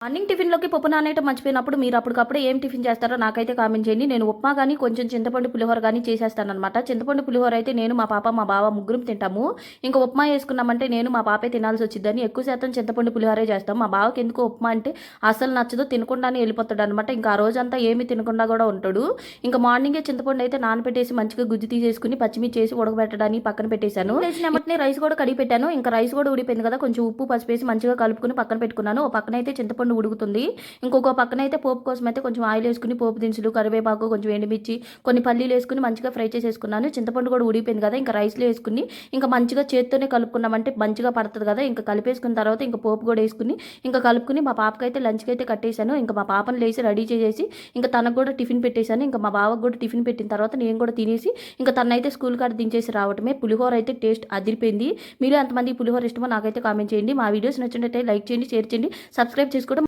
Morning టిఫిన్‌లోకి పప్పు నానేయటం మర్చిపోయినప్పుడు మీరు అప్పటికప్పుడు ఏం టిఫిన్ చేస్తారో నాకైతే కామెంట్ చేయండి. నేను ఉప్మా గాని, కొంచెం చింతపండు పులిహోర గాని చేసేస్తాననమాట. చింతపండు పులిహోర అయితే నేను, మా పాప, మా బావ ముగ్గురం తింటాము. ఇంక ఉప్మా చేసుకున్నామంటే నేను, మా పాపే తినాల్సొచ్చిద్దని ఎక్కువ శాతం చింతపండు పులిహోరే చేస్తాం. మా బావకి ఎందుకో ఉప్మా అంటే అస్సలు నచ్చదు. తినకుండానే ఎళ్ళిపోతాడనమాట. ఇంకా ఆ రోజంతా ఏమి తినకుండా కూడా ఉంటాడు. ఇంక మార్నింగే చింతపండు అయితే నానబెట్టేసి మంచిగా గుజ్జు తీసేసుకొని పచ్చిమిర్చి ఏసి ఉడకబెట్టడానికి పక్కన పెట్టేశాను. లేచిన ఎమ్మటనే రైస్ కూడా కడిగి పెట్టాను. ఇంకా రైస్ కూడా ఉడికిపోయింది కదా! కొంచెం ఉప్పు, పసుపేసి మంచిగా కలుపుకొని పక్కన పెట్టుకున్నాను. ఓ పక్కనైతే చింతపండు ఉడుకుతుంది. ఇంకొక పక్కనైతే పోపు కోసం అయితే కొంచెం ఆయిల్ వేసుకుని పోపు దినుసులు, కరివేపాకు, కొంచెం ఎండుమిర్చి, కొన్ని పల్లీలు వేసుకుని మంచిగా ఫ్రై చేసేసుకున్నాను. చింతపండు కూడా ఉడిపోయింది కదా! ఇంకా రైస్లో వేసుకుని ఇంకా మంచిగా చేత్తోనే కలుపుకున్నామంటే మంచిగా పడుతుంది కదా! ఇంకా కలిపేసుకున్న తర్వాత ఇంకా పోపు కూడా వేసుకుని ఇంకా కలుపుకుని మా పాపకైతే లంచ్కి అయితే కట్టేశాను. ఇంకా మా పాపను లేచి రెడీ చేసేసి ఇంకా తనకు కూడా టిఫిన్ పెట్టేశాను. ఇంకా మా బావకు కూడా టిఫిన్ పెట్టిన తర్వాత నేను కూడా తినేసి ఇంకా తనైతే స్కూల్ కాడ దించేసి రావటమే. పులిహోర అయితే టేస్ట్ అదిరిపోయింది. మీరు ఎంతమంది పులిహోర ఇష్టమో నాకైతే కామెంట్ చేయండి. మా వీడియోస్ నచ్చినట్టయితే లైక్ చేయండి, షేర్ చేయండి, సబ్స్క్రైబ్ చేసుకోండి.